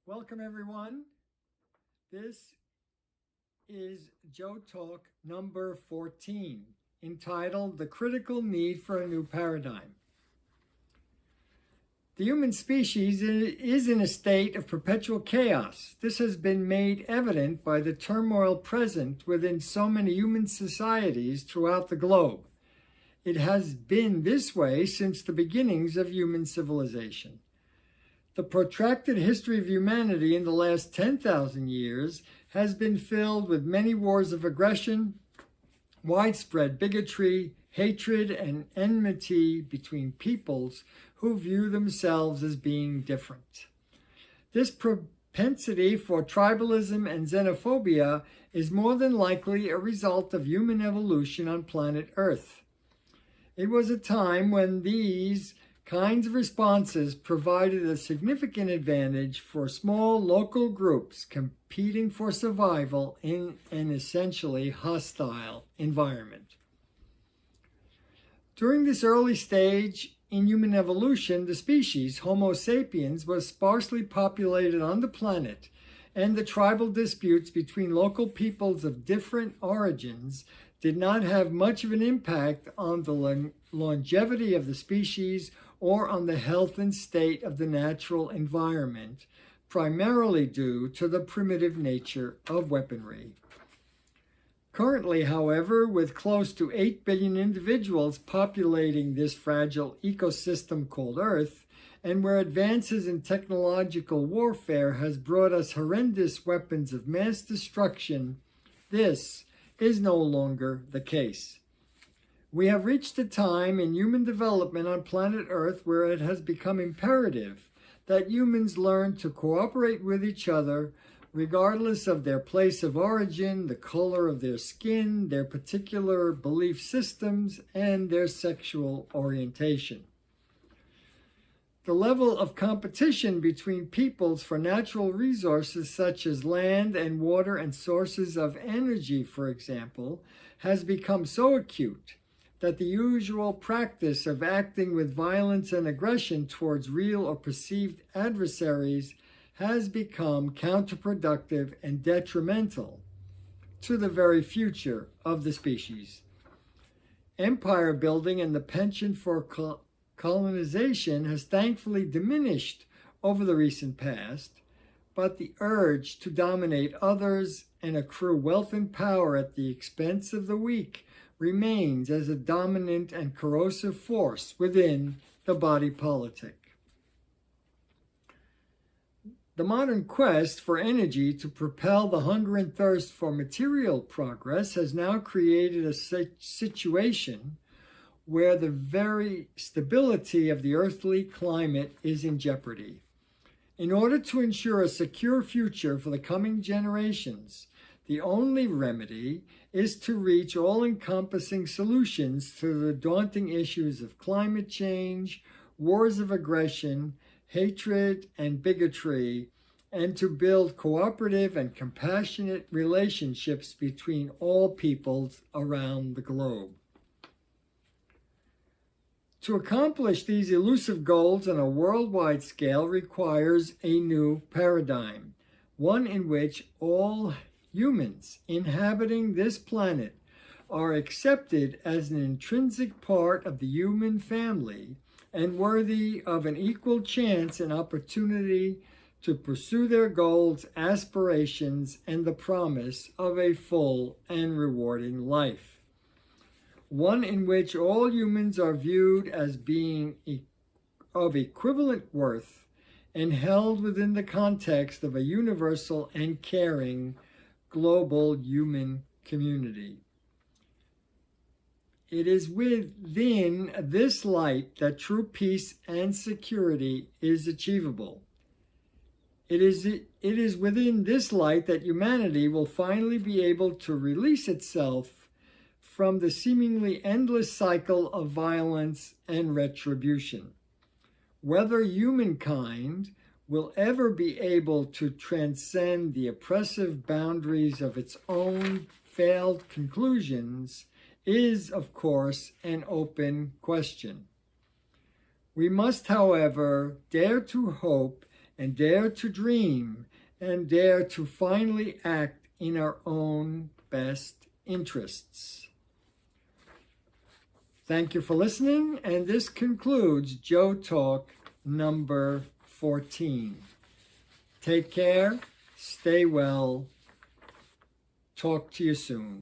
Welcome, everyone. This is Joe Talk number 14, entitled The Critical Need for a New Paradigm. The human species is in a state of perpetual chaos. This has been made evident by the turmoil present within so many human societies throughout the globe. It has been this way since the beginnings of human civilization. The protracted history of humanity in the last 10,000 years has been filled with many wars of aggression, widespread bigotry, hatred, and enmity between peoples who view themselves as being different. This propensity for tribalism and xenophobia is more than likely a result of human evolution on planet Earth. It was a time when these kinds of responses provided a significant advantage for small local groups competing for survival in an essentially hostile environment. During this early stage in human evolution, the species Homo sapiens was sparsely populated on the planet, and the tribal disputes between local peoples of different origins did not have much of an impact on the longevity of the species or on the health and state of the natural environment, primarily due to the primitive nature of weaponry. Currently, however, with close to 8 billion individuals populating this fragile ecosystem called Earth, and where advances in technological warfare has brought us horrendous weapons of mass destruction, this is no longer the case. We have reached a time in human development on planet Earth where it has become imperative that humans learn to cooperate with each other regardless of their place of origin, the color of their skin, their particular belief systems, and their sexual orientation. The level of competition between peoples for natural resources such as land and water and sources of energy, for example, has become so acute that the usual practice of acting with violence and aggression towards real or perceived adversaries has become counterproductive and detrimental to the very future of the species. Empire building and the penchant for colonization has thankfully diminished over the recent past, but the urge to dominate others and accrue wealth and power at the expense of the weak remains as a dominant and corrosive force within the body politic. The modern quest for energy to propel the hunger and thirst for material progress has now created a situation where the very stability of the earthly climate is in jeopardy. In order to ensure a secure future for the coming generations, the only remedy is to reach all-encompassing solutions to the daunting issues of climate change, wars of aggression, hatred, and bigotry, and to build cooperative and compassionate relationships between all peoples around the globe. To accomplish these elusive goals on a worldwide scale requires a new paradigm, one in which all humans inhabiting this planet are accepted as an intrinsic part of the human family and worthy of an equal chance and opportunity to pursue their goals, aspirations, and the promise of a full and rewarding life. One in which all humans are viewed as being of equivalent worth and held within the context of a universal and caring global human community. It is within this light that true peace and security is achievable. It is within this light that humanity will finally be able to release itself from the seemingly endless cycle of violence and retribution. Whether humankind will ever be able to transcend the oppressive boundaries of its own failed conclusions is, of course, an open question. We must, however, dare to hope and dare to dream, and dare to finally act in our own best interests. Thank you for listening, and this concludes Joe Talk number 14. Take care, stay well, talk to you soon.